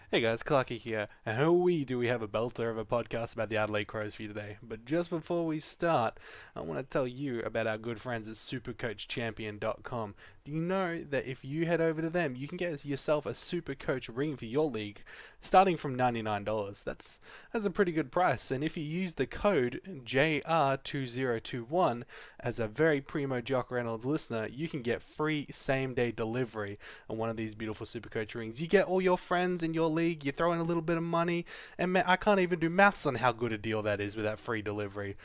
Hey guys, Clarky here, and oh we have a belter of a podcast about the Adelaide Crows for you today. But just before we start, I want to tell you about our good friends at SuperCoachChampion.com. Do you know that if you head over to them, you can get yourself a SuperCoach ring for your league, starting from $99. That's a pretty good price, and if you use the code JR2021 as a very primo Jock Reynolds listener, you can get free same-day delivery on one of these beautiful SuperCoach rings. You get all your friends in your league, you throw in a little bit of money, and man, I can't even do maths on how good a deal that is with that free delivery.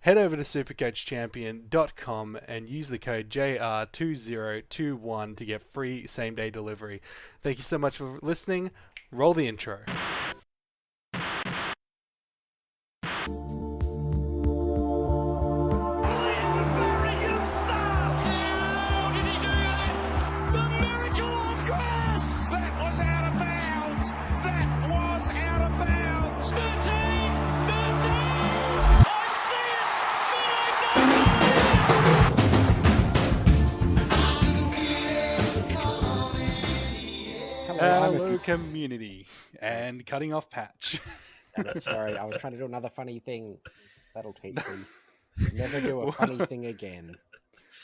Head over to supercoachchampion.com and use the code JR2021 to get free same day delivery. Thank you so much for listening. Roll the intro. Hello, community, and cutting off patch. Sorry, I was trying to do another funny thing. That'll teach me. Never do a funny thing again.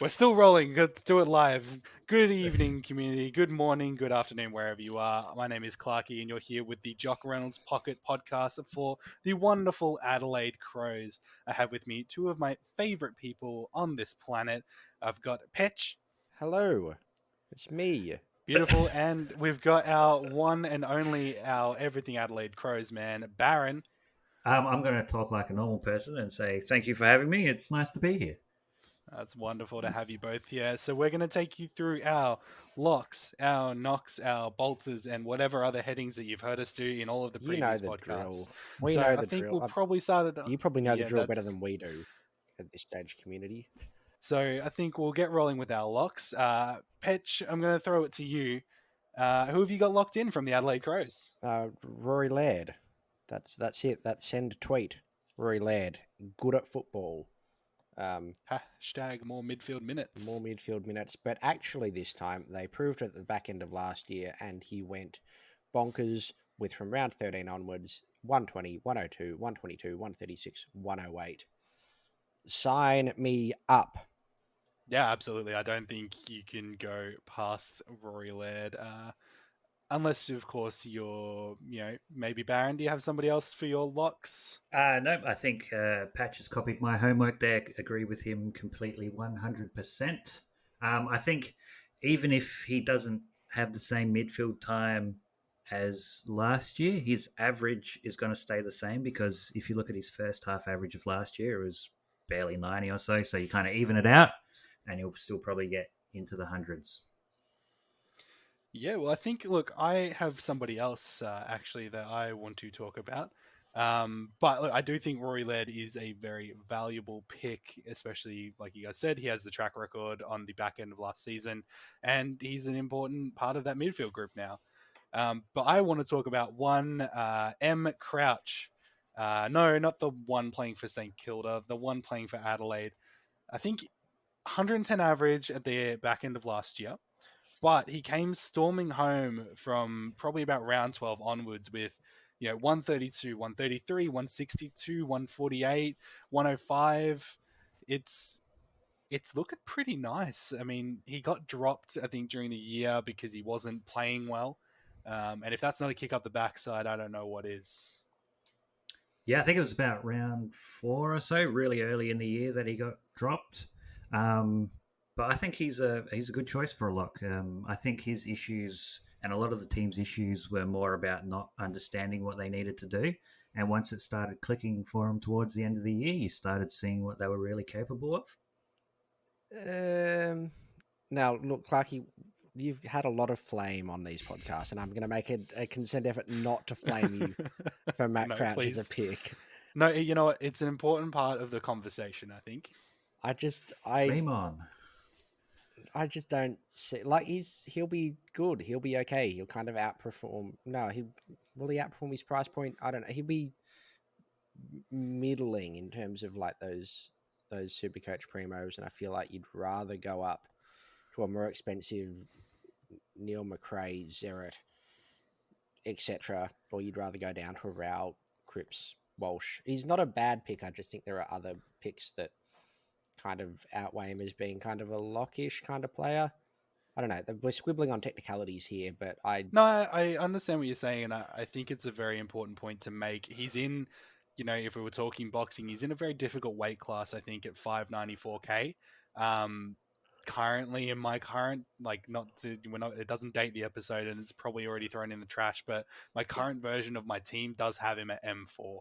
We're still rolling. Let's do it live. Good evening, community. Good morning, good afternoon, wherever you are. My name is Clarky, and you're here with the Jock Reynolds Pocket Podcast for the wonderful Adelaide Crows. I have with me two of my favorite people on this planet. I've got Petch. Hello, it's me. Beautiful. And we've got our one and only, our everything Adelaide Crows man, Barron. I'm going to talk like a normal person and say thank you for having me. It's nice to be here. It's wonderful to have you both here. So we're going to take you through our locks, our knocks, our bolters, and whatever other headings that you've heard us do in all of the previous podcasts. Drill. We know the drill. We'll probably start it. You probably know the drill better than we do at this stage, community. So I think we'll get rolling with our locks. Petch, I'm going to throw it to you. Who have you got locked in from the Adelaide Crows? Rory Laird. That's it. That's send tweet. Rory Laird, good at football. Hashtag more midfield minutes. More midfield minutes. But actually this time they proved it at the back end of last year, and he went bonkers with from round 13 onwards, 120, 102, 122, 136, 108. Sign me up. Yeah, absolutely. I don't think you can go past Rory Laird. Unless, of course, you're, maybe Barron. Do you have somebody else for your locks? No, I think Patch has copied my homework there. Agree with him completely, 100%. I think even if he doesn't have the same midfield time as last year, his average is going to stay the same, because if you look at his first half average of last year, it was barely 90 or so. So you kind of even it out, and he'll still probably get into the hundreds. Yeah, well, I think, look, I have somebody else actually that I want to talk about. But look, I do think Rory Laird is a very valuable pick, especially, like you guys said, he has the track record on the back end of last season, and he's an important part of that midfield group now. But I want to talk about one M. Crouch. No, not the one playing for St. Kilda, the one playing for Adelaide. I think 110 average at the back end of last year. But he came storming home from probably about round 12 onwards with, 132, 133, 162, 148, 105. It's looking pretty nice. I mean, he got dropped, I think, during the year because he wasn't playing well. And if that's not a kick up the backside, I don't know what is. Yeah, I think it was about round 4 or so, really early in the year, that he got dropped. But I think he's a good choice for a lock. I think his issues and a lot of the team's issues were more about not understanding what they needed to do. And once it started clicking for him towards the end of the year, you started seeing what they were really capable of. Now, look, Clarky, you've had a lot of flame on these podcasts, and I'm going to make a consent effort not to flame you for Matt Crouch as a pick. No, you know what? It's an important part of the conversation, I think. Flame on. I just don't see, he'll be good. He'll be okay. He'll kind of outperform. No, will he outperform his price point? I don't know. He'll be middling in terms of like those SuperCoach primos, and I feel like you'd rather go up to a more expensive Neil McRae Zeret etc. Or you'd rather go down to a Rao, Cripps, Walsh. He's not a bad pick. I just think there are other picks that kind of outweigh him as being kind of a lockish kind of player. I don't know. We're squibbling on technicalities here, but No, I understand what you're saying, and I think it's a very important point to make. He's in, if we were talking boxing, he's in a very difficult weight class, I think, at 594K. Um, Currently, in my current, it doesn't date the episode, and it's probably already thrown in the trash, but my current version of my team does have him at M4.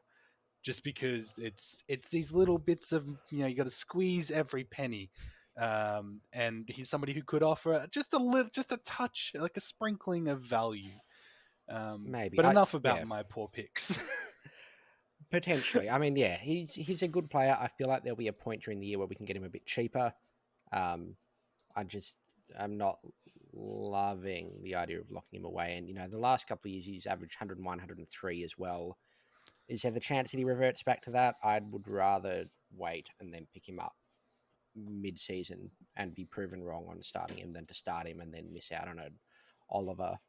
Just because it's these little bits of you got to squeeze every penny, and he's somebody who could offer just a touch, like a sprinkling of value. maybe. But enough about Yeah, my poor picks. potentially. I mean, yeah, he's a good player. I feel like there'll be a point during the year where we can get him a bit cheaper. I'm not loving the idea of locking him away. And the last couple of years he's averaged 101, 103 as well. Is there the chance that he reverts back to that? I would rather wait and then pick him up mid-season and be proven wrong on starting him than to start him and then miss out on an Oliver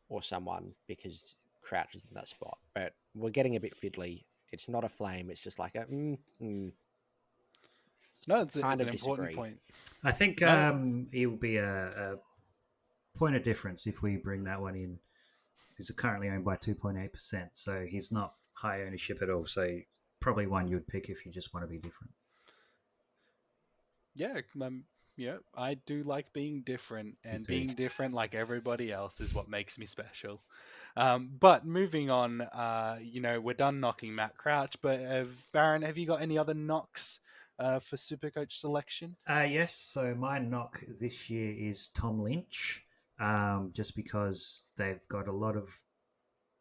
or someone because Crouch is in that spot. But we're getting a bit fiddly. It's not a flame. It's just like a No, it's an important point. I think it will be a point of difference if we bring that one in. He's currently owned by 2.8%, so he's not high ownership at all. So probably one you'd pick if you just want to be different. Yeah, I do like being different, and being different like everybody else is what makes me special. But moving on, we're done knocking Matt Crouch, but Barron, have you got any other knocks for SuperCoach selection? Yes, so my knock this year is Tom Lynch, just because they've got a lot of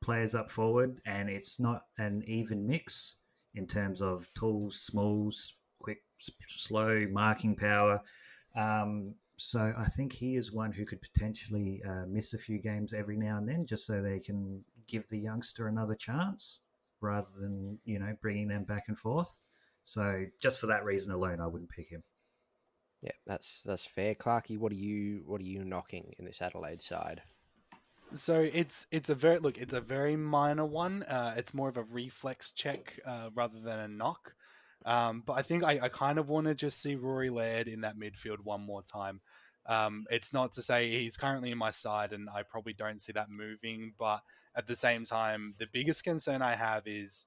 players up forward and it's not an even mix in terms of tools, smalls, quick, slow, marking power. So I think he is one who could potentially miss a few games every now and then just so they can give the youngster another chance rather than, bringing them back and forth. So just for that reason alone, I wouldn't pick him. Yeah, that's fair. Clarky, what are you knocking in this Adelaide side? So it's a very minor one. It's more of a reflex check rather than a knock. But I think I kind of want to just see Rory Laird in that midfield one more time. It's not to say he's currently in my side and I probably don't see that moving, but at the same time, the biggest concern I have is,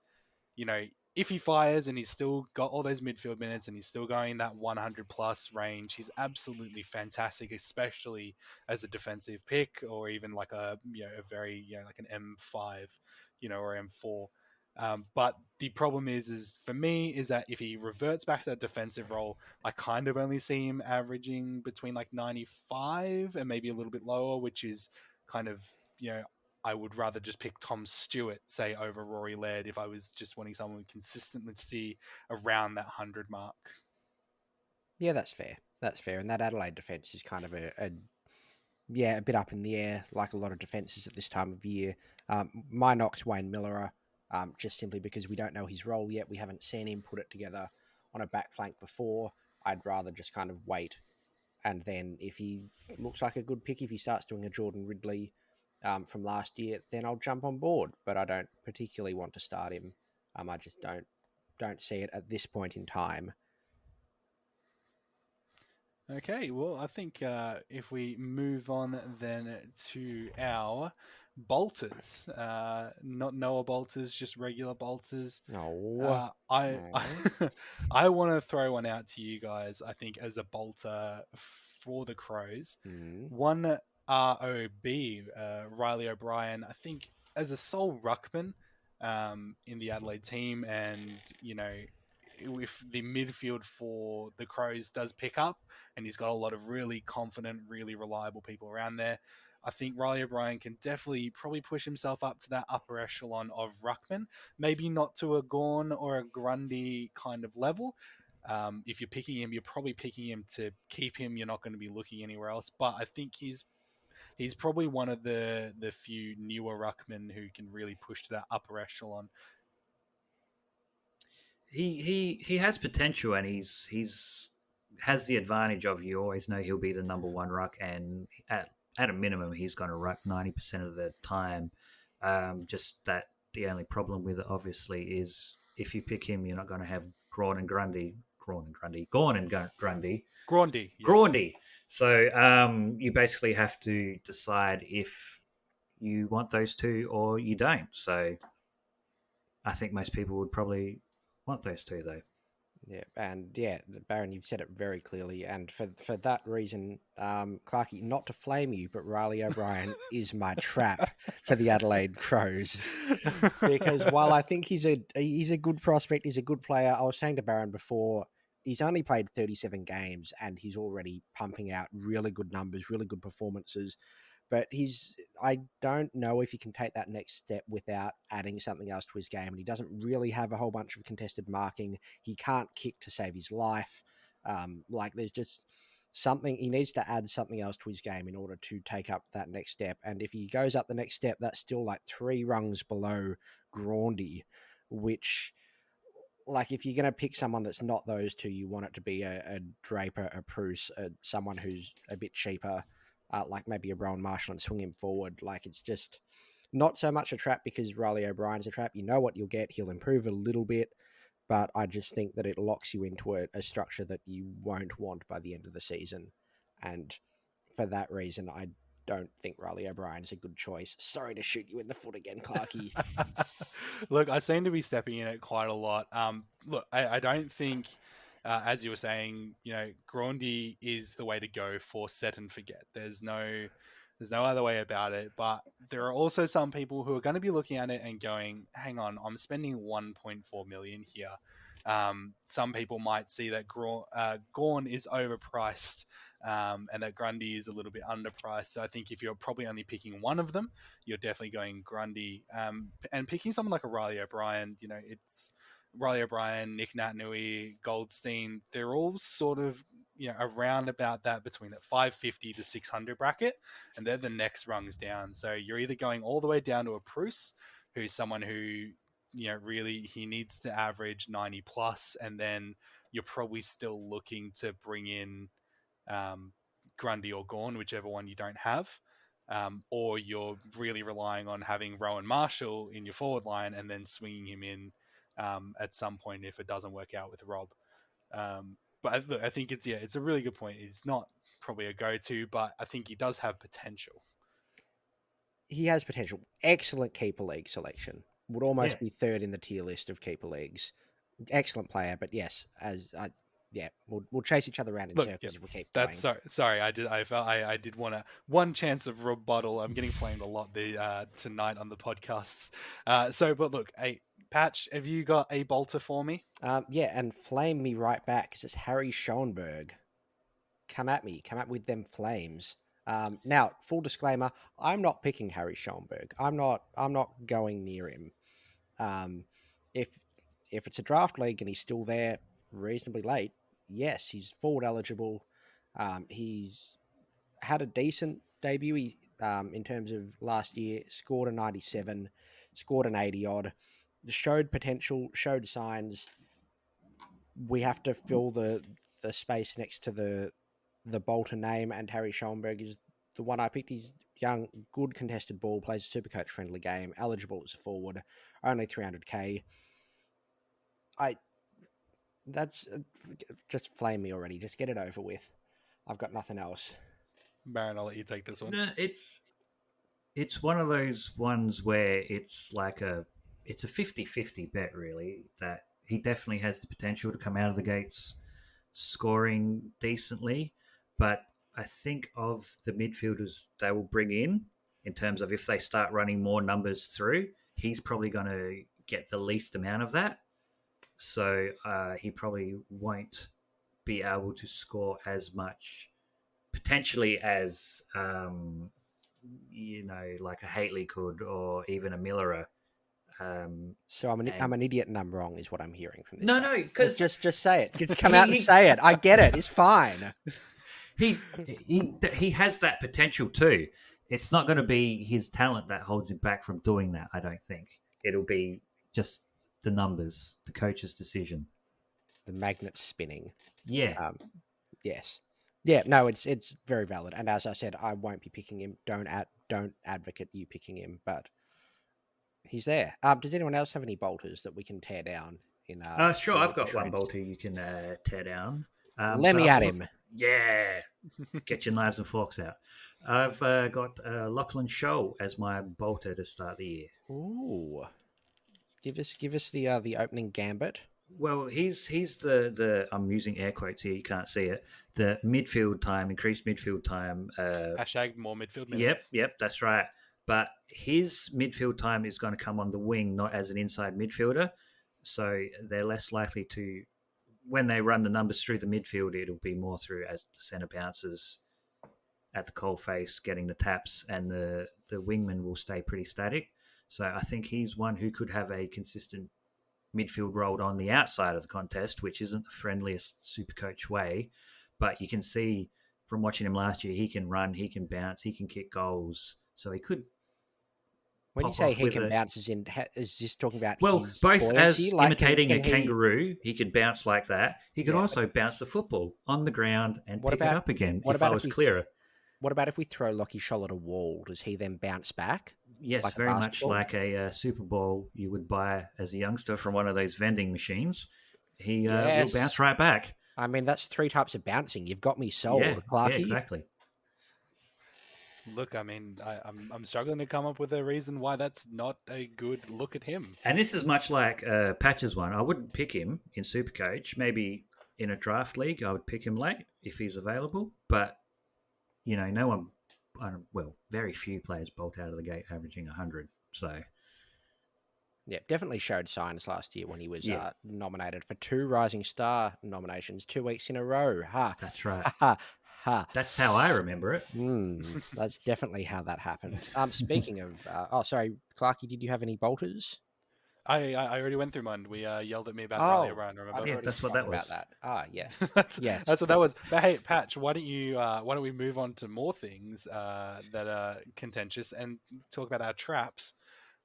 if he fires and he's still got all those midfield minutes and he's still going that 100 plus range, he's absolutely fantastic, especially as a defensive pick or even like a very like an M5, or M4. But the problem is for me is that if he reverts back to that defensive role, I kind of only see him averaging between like 95 and maybe a little bit lower, which is kind of, I would rather just pick Tom Stewart, say, over Rory Laird if I was just wanting someone consistently to see around that 100 mark. Yeah, that's fair. That's fair. And that Adelaide defence is kind of a bit up in the air, like a lot of defences at this time of year. My knock's Wayne Miller, just simply because we don't know his role yet. We haven't seen him put it together on a back flank before. I'd rather just kind of wait. And then if he looks like a good pick, if he starts doing a Jordan Ridley from last year, then I'll jump on board. But I don't particularly want to start him. I just don't see it at this point in time. Okay, well, I think if we move on then to our bolters, not Noah bolters, just regular bolters. No. I want to throw one out to you guys. I think as a bolter for the Crows, one ROB, Riley O'Brien. I think as a sole ruckman in the Adelaide team, and if the midfield for the Crows does pick up and he's got a lot of really confident, really reliable people around there, I think Riley O'Brien can definitely probably push himself up to that upper echelon of ruckman. Maybe not to a Gawn or a Grundy kind of level. If you're picking him, you're probably picking him to keep him. You're not going to be looking anywhere else. But I think he's probably one of the few newer ruckmen who can really push to that upper echelon. He has potential, and he's has the advantage of you always know he'll be the number one ruck, and at a minimum he's going to ruck 90% of the time. Just that the only problem with it, obviously, is if you pick him, you're not going to have Grundy, yes. Grundy. So you basically have to decide if you want those two or you don't. So I think most people would probably want those two, though. Yeah, and yeah, Barron, you've said it very clearly, and for that reason, Clarky, not to flame you, but Riley O'Brien is my trap for the Adelaide Crows, because while I think he's a good prospect, he's a good player. I was saying to Barron before, he's only played 37 games, and he's already pumping out really good numbers, really good performances. But I don't know if he can take that next step without adding something else to his game. And he doesn't really have a whole bunch of contested marking. He can't kick to save his life. There's just something, he needs to add something else to his game in order to take up that next step. And if he goes up the next step, that's still like 3 rungs below Grandy, which, like, if you're going to pick someone that's not those two, you want it to be a Draper, a Bruce, someone who's a bit cheaper, like maybe a Rowan Marshall, and swing him forward. Like, it's just not so much a trap because Riley O'Brien's a trap. You know what you'll get. He'll improve a little bit, but I just think that it locks you into a structure that you won't want by the end of the season. And for that reason, I don't think Riley O'Brien is a good choice. Sorry to shoot you in the foot again, Clarky. Look, I seem to be stepping in it quite a lot. Look, I don't think, as you were saying, Grundy is the way to go for set and forget. There's no other way about it. But there are also some people who are going to be looking at it and going, "Hang on, I'm spending 1.4 million here." Some people might see that Gawn is overpriced. And that Grundy is a little bit underpriced. So I think if you're probably only picking one of them, you're definitely going Grundy. And picking someone like a Riley O'Brien, it's Riley O'Brien, Nick Natanui, Goldstein. They're all sort of around about that between that 550 to 600 bracket, and they're the next rungs down. So you're either going all the way down to a Bruce, who's someone who really he needs to average 90 plus, and then you're probably still looking to bring in Grundy or Gawn, whichever one you don't have, or you're really relying on having Rowan Marshall in your forward line and then swinging him in at some point if it doesn't work out with Rob. But I think it's a really good point. It's not probably a go-to, but I think he does have potential. He has potential. Excellent keeper league selection. Would almost be third in the tier list of keeper leagues. Excellent player, but yes, we'll chase each other around in circles if we keep going. That's sorry. I did want one chance of rebuttal. I'm getting flamed a lot tonight on the podcasts. But look, hey, Patch, have you got a bolter for me? And flame me right back because it's Harry Schoenberg. Come at me. Come up with them flames. Now, full disclaimer: I'm not picking Harry Schoenberg. I'm not going near him. If it's a draft league and he's still there reasonably late, yes, he's forward eligible. He's had a decent debut in terms of last year. Scored a 97, scored an 80 odd. Showed potential, showed signs. We have to fill the space next to the Bolter name, and Harry Schoenberg is the one I picked. He's young, good contested ball, plays a Supercoach friendly game, eligible as a forward, only 300k. That's just flame me already. Just get it over with. I've got nothing else. Barron, I'll let you take this one. No, it's one of those ones where it's like it's a 50-50 bet, really, that he definitely has the potential to come out of the gates scoring decently. But I think of the midfielders they will bring in terms of if they start running more numbers through, he's probably going to get the least amount of that. So he probably won't be able to score as much, potentially as, like a Haitley could, or even a Millerer. So I'm an idiot and I'm wrong, is what I'm hearing from this. No, because just say it. Just come out and say it. I get it. It's fine. He has that potential too. It's not going to be his talent that holds him back from doing that. I don't think it'll be just the numbers, the coach's decision, the magnet spinning. Yeah. Yes. Yeah. No, it's very valid. And as I said, I won't be picking him. Don't advocate you picking him, but He's there. Does anyone else have any bolters that we can tear down in Sure, in I've the got one shreds? bolter you can tear down. Let me at him. Yeah, get your knives and forks out. I've got Lachlan Show as my bolter to start the year. Ooh, give us the opening gambit. Well, he's the I'm using air quotes here. You can't see it. The midfield time, increased midfield time. Hashtag more midfield Yep, minutes. yep, that's right. But his midfield time is going to come on the wing, not as an inside midfielder. So they're less likely to, when they run the numbers through the midfield, it'll be more through as the centre bounces at the coal face, getting the taps, and the wingman will stay pretty static. So I think he's one who could have a consistent midfield role on the outside of the contest, which isn't the friendliest SuperCoach way. But you can see from watching him last year, he can run, he can bounce, he can kick goals. So he could When you pop say off he with can a bounce, is this talking about well, his both buoyancy? as Like, imitating a can he? kangaroo, he could bounce like that. He could Yeah, also bounce the football on the ground and what pick it about up again what if I about if was we clearer. what about if we throw Lockie Scholl at a wall? Does he then bounce back Yes, like a very much basketball? like a Super Bowl you would buy as a youngster from one of those vending machines. He will bounce Yes. right back. I mean, that's 3 types of bouncing. You've got me Yeah, sold, yeah, Clarky. exactly. Look, I mean, I'm struggling to come up with a reason why that's not a good look at him. And this is much like Patch's one. I wouldn't pick him in Supercoach. Maybe in a draft league, I would pick him late if he's available. But, no one, well, very few players bolt out of the gate averaging 100. So, Yeah, definitely showed signs last year when he was Yeah. nominated for 2 Rising Star nominations 2 weeks in a row. Ha. that's right. Ha ha ha. That's how I remember it. That's definitely how that happened. Speaking of, sorry, Clarky, did you have any bolters? I already went through mine. We yelled at me about Oh, Riley O'Brien. I've Remember? Yeah, already that's what forgotten that was. about that. Yes. that's Yes. what that was. But hey, Patch, why don't we move on to more things that are contentious and talk about our traps?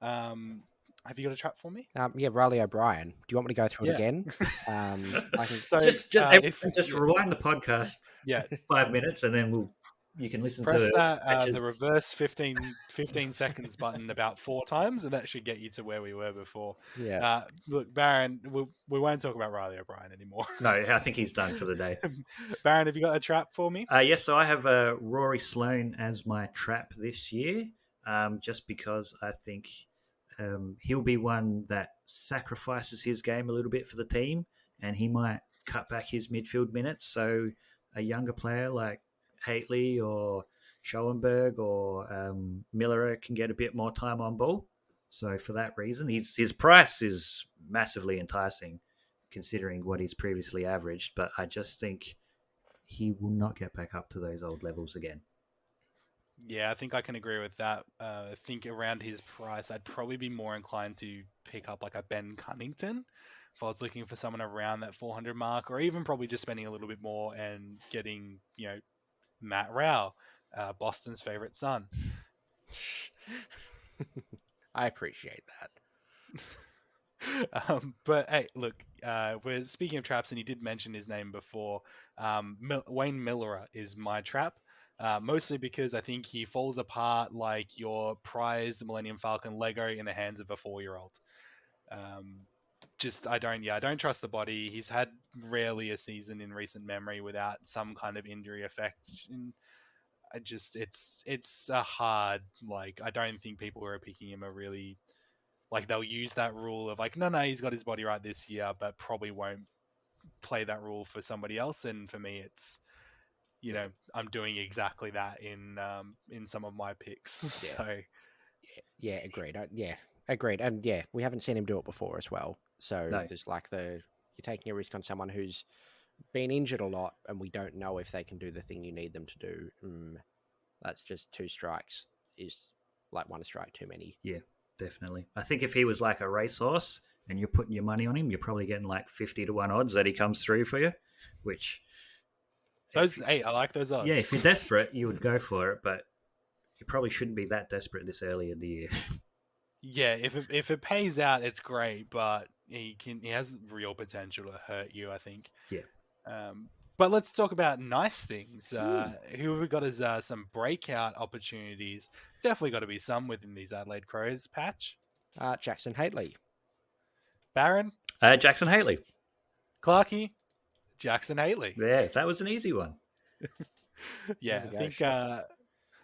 Have you got a trap for me? Yeah, Riley O'Brien. Do you want me to go through it Yeah. again? I can. So just if rewind the podcast yeah, 5 minutes and then you can listen press to that Patch's. the reverse 15 seconds button about 4 times, and that should get you to where we were before. Yeah. Look, Barron, we won't talk about Riley O'Brien anymore. No, I think he's done for the day. Barron, have you got a trap for me? Yes, so I have Rory Sloane as my trap this year, just because I think he'll be one that sacrifices his game a little bit for the team, and he might cut back his midfield minutes. So a younger player like Haitley or Schoenberg or Miller can get a bit more time on ball. So for that reason, his price is massively enticing, considering what he's previously averaged. But I just think he will not get back up to those old levels again. Yeah, I think I can agree with that. I think around his price, I'd probably be more inclined to pick up like a Ben Cunnington if I was looking for someone around that 400 mark, or even probably just spending a little bit more and getting, Matt Rao, Boston's favorite son. I appreciate that. But hey, look, we're speaking of traps, and you did mention his name before. Wayne Miller is my trap. Mostly because I think he falls apart like your prized Millennium Falcon Lego in the hands of a 4-year-old. I don't trust the body. He's had rarely a season in recent memory without some kind of injury effect. It's a hard, I don't think people who are picking him are really, they'll use that rule of no, he's got his body right this year, but probably won't play that rule for somebody else. And for me, it's, I'm doing exactly that in some of my picks. Yeah. So Yeah, agreed. Agreed. And yeah, we haven't seen him do it before as well. So No. there's you're taking a risk on someone who's been injured a lot, and we don't know if they can do the thing you need them to do. That's just 2 strikes is like 1 strike too many. Yeah, definitely. I think if he was like a racehorse and you're putting your money on him, you're probably getting 50 to 1 odds that he comes through for you, which... I like those odds. Yeah, if you're desperate, you would go for it, but you probably shouldn't be that desperate this early in the year. Yeah, if it pays out, it's great, but he has real potential to hurt you, I think. Yeah. But let's talk about nice things. Who have we got as some breakout opportunities? Definitely got to be some within these Adelaide Crows, Patch. Jackson Haley. Barron, Jackson Haley. Clarky, Jackson Haley. Yeah, that was an easy one. Yeah, There I we go. think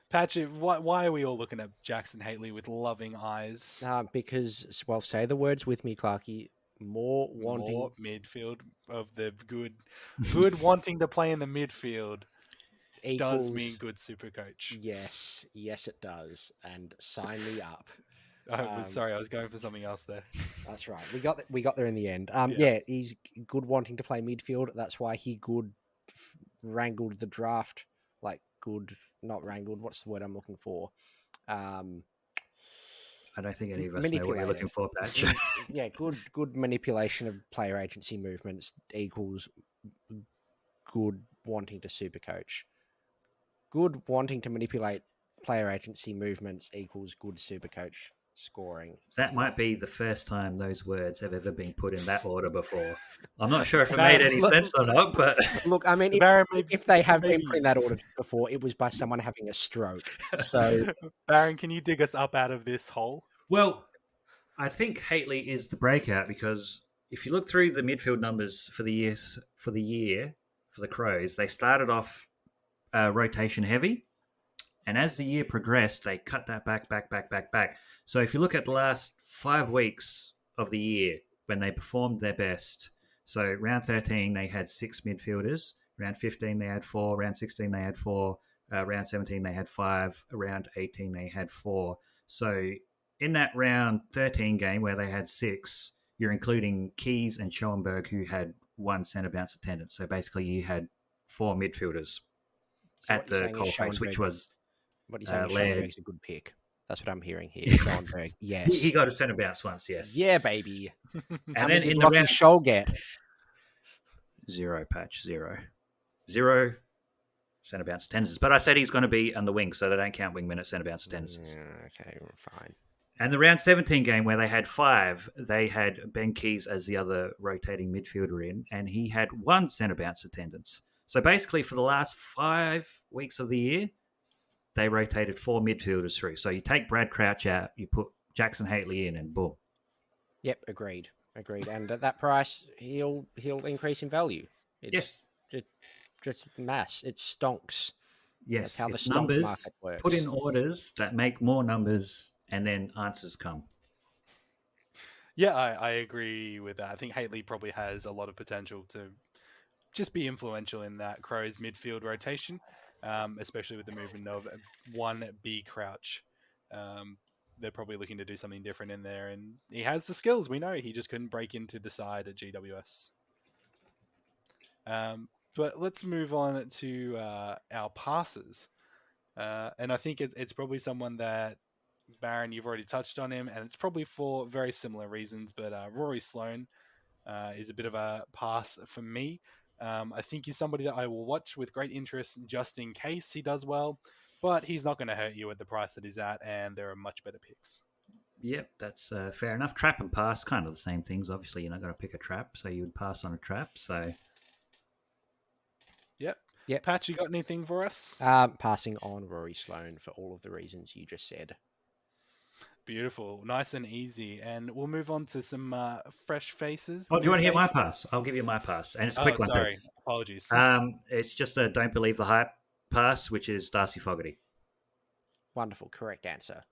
Patchy, why are we all looking at Jackson Haley with loving eyes? Because, well, say the words with me, Clarky. More wanting. More midfield of the good wanting to play in the midfield equals, does mean good super coach. Yes, it does. And sign me up. Sorry, I was going for something else there. That's right. We got there in the end. Yeah. He's good wanting to play midfield. That's why he wrangled the draft. Like good, not wrangled. What's the word I'm looking for? I don't think any of us know what you're looking for, Patch. Yeah, good manipulation of player agency movements equals good wanting to super coach. Good wanting to manipulate player agency movements equals good super coach scoring. That might be the first time those words have ever been put in that order before. I'm not sure if it made any sense or not, but look, I mean, if they have been put in that order before, it was by someone having a stroke. So, Barron, can you dig us up out of this hole? Well, I think Haley is the breakout because if you look through the midfield numbers for the year for the Crows, they started off rotation heavy, and as the year progressed, they cut that back. So if you look at the last 5 weeks of the year when they performed their best, so round 13 they had 6 midfielders, round 15 they had 4, round 16 they had 4, round 17 they had 5, round 18 they had 4. So in that round 13 game where they had 6, you're including Keys and Schoenberg who had 1 centre bounce attendance. So basically you had 4 midfielders at the coalface, which was what you're saying is Laird. Schoenberg's a good pick. That's what I'm hearing here. Schoenberg, yes. He got a centre bounce once, yes. Yeah, baby. And then in the round... Scholl get? 0, Patch, 0. 0 centre bounce attendances. But I said he's going to be on the wing, so they don't count wing minute centre bounce attendances. Okay, fine. And the round 17 game where they had 5, they had Ben Keys as the other rotating midfielder in, and he had 1 centre bounce attendance. So basically for the last 5 weeks of the year, they rotated 4 midfielders through. So you take Brad Crouch out, you put Jackson Haley in, and boom. Yep, agreed. And at that price, he'll increase in value. Yes. Just mass. It stonks. Yes, that's how it's the numbers market works. Put in orders that make more numbers, and then answers come. Yeah, I agree with that. I think Haley probably has a lot of potential to just be influential in that Crows midfield rotation, especially with the movement of 1B Crouch. They're probably looking to do something different in there, and he has the skills. We know he just couldn't break into the side at GWS. But let's move on to our passes. And I think it's probably someone that, Barron, you've already touched on him, and it's probably for very similar reasons, but Rory Sloane is a bit of a pass for me. I think he's somebody that I will watch with great interest just in case he does well, but he's not going to hurt you at the price that he's at, and there are much better picks. Yep, that's fair enough. Trap and pass, kind of the same things. Obviously, you're not going to pick a trap, so you would pass on a trap. So, Yep. Patch, you got anything for us? Passing on Rory Sloane for all of the reasons you just said. Beautiful, nice and easy, and we'll move on to some fresh faces. Oh, do you want to hear my pass? I'll give you my pass, and it's a quick one. Sorry, apologies. It's just a don't believe the hype pass, which is Darcy Fogarty. Wonderful, correct answer.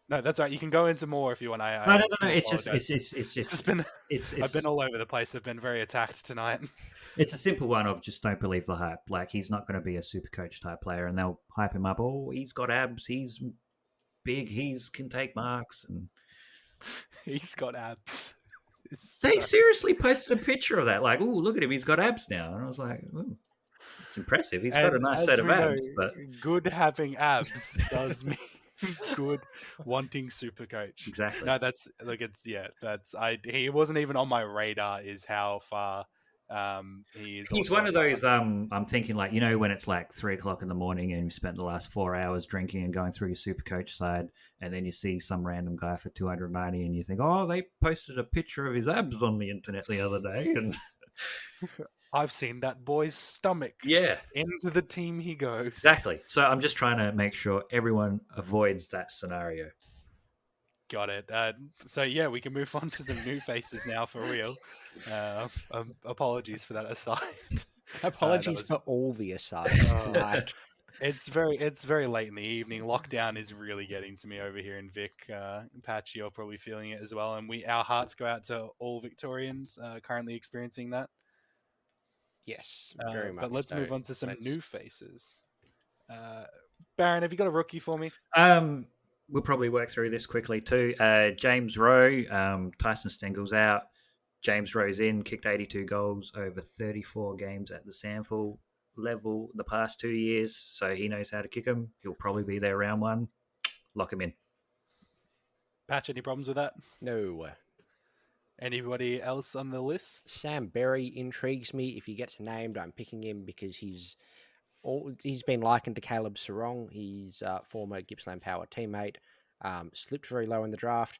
No, that's right. You can go into more if you want. No. It's just I've been all over the place. I've been very attacked tonight. It's a simple one of just don't believe the hype. Like, he's not going to be a super coach type player, and they'll hype him up. Oh, he's got abs. He's big. He can take marks, and he's got abs. They seriously posted a picture of that. Like, oh, look at him. He's got abs now. And I was like, oh, it's impressive. He's got a nice set of abs. But good having abs does mean good wanting super coach. Exactly. No, he wasn't even on my radar is how far he is. He's one of those I'm thinking, like, when it's like 3:00 in the morning and you spent the last 4 hours drinking and going through your super coach side, and then you see some random guy for 290 and you think, oh, they posted a picture of his abs on the internet the other day, and I've seen that boy's stomach. Yeah. Into the team he goes. Exactly. So I'm just trying to make sure everyone avoids that scenario. Got it. So yeah, we can move on to some new faces now for real. Apologies for that aside. Apologies was- for all the asides tonight. It's very late in the evening. Lockdown is really getting to me over here in Vic. Patch, you're probably feeling it as well, and our hearts go out to all Victorians currently experiencing that. Yes, very much. But let's so. move on to some new faces. Barron, have you got a rookie for me? We'll probably work through this quickly too. James Rowe, Tyson Stengel's out. James Rowe's in, kicked 82 goals over 34 games at the Sandford level the past 2 years, so he knows how to kick them. He'll probably be there round one. Lock him in. Patch, any problems with that? No. Anybody else on the list? Sam Berry intrigues me. If he gets named, I'm picking him because he's been likened to Caleb Sarong. He's a former Gippsland Power teammate. Slipped very low in the draft.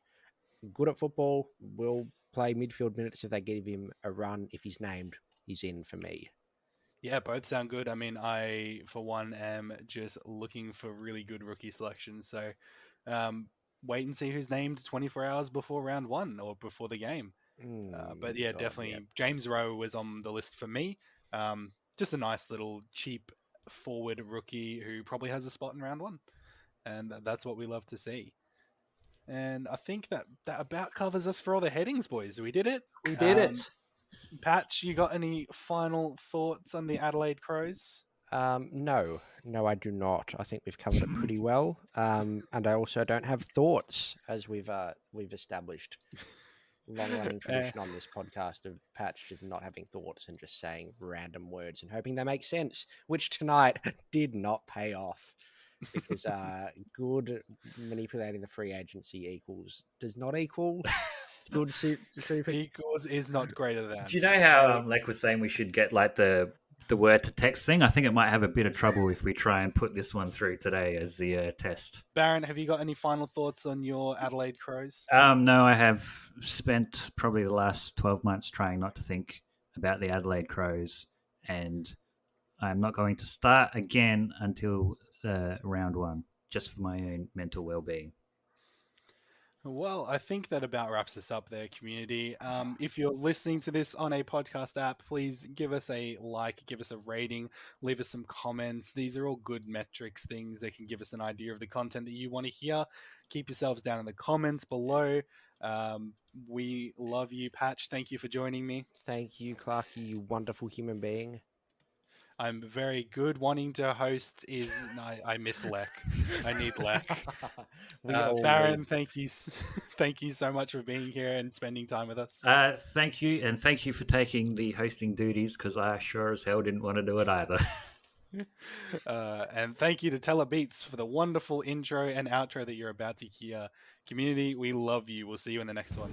Good at football. Will play midfield minutes if they give him a run. If he's named, he's in for me. Yeah, both sound good. I mean, I, for one, am just looking for really good rookie selections. So wait and see who's named 24 hours before round one or before the game. But yeah, definitely. Yeah. James Rowe was on the list for me. Just a nice little cheap forward rookie who probably has a spot in round one. And that's what we love to see. And I think that about covers us for all the headings, boys. We did it. We did it. Patch, you got any final thoughts on the Adelaide Crows? No, I do not. I think we've covered it pretty well. And I also don't have thoughts, as we've established. Long-running tradition on this podcast of Patch just not having thoughts and just saying random words and hoping they make sense, which tonight did not pay off. Because good manipulating the free agency does not equal good super equals is not greater than. Do you know how Lek was saying we should get like the word to text thing? I think it might have a bit of trouble if we try and put this one through today as the test. Barron, have you got any final thoughts on your Adelaide Crows? No, I have spent probably the last 12 months trying not to think about the Adelaide Crows, and I'm not going to start again until round one, just for my own mental well-being. Well, I think that about wraps us up there, community. If you're listening to this on a podcast app, please give us a like, give us a rating, leave us some comments. These are all good metrics, things that can give us an idea of the content that you want to hear. Keep yourselves down in the comments below. We love you, Patch. Thank you for joining me. Thank you, Clarky, you wonderful human being. I'm very good. Wanting to host is I miss Lek. I need Lek. Barron, thank you so much for being here and spending time with us. Thank you, and thank you for taking the hosting duties, because I sure as hell didn't want to do it either. And thank you to Telebeats for the wonderful intro and outro that you're about to hear. Community, we love you. We'll see you in the next one.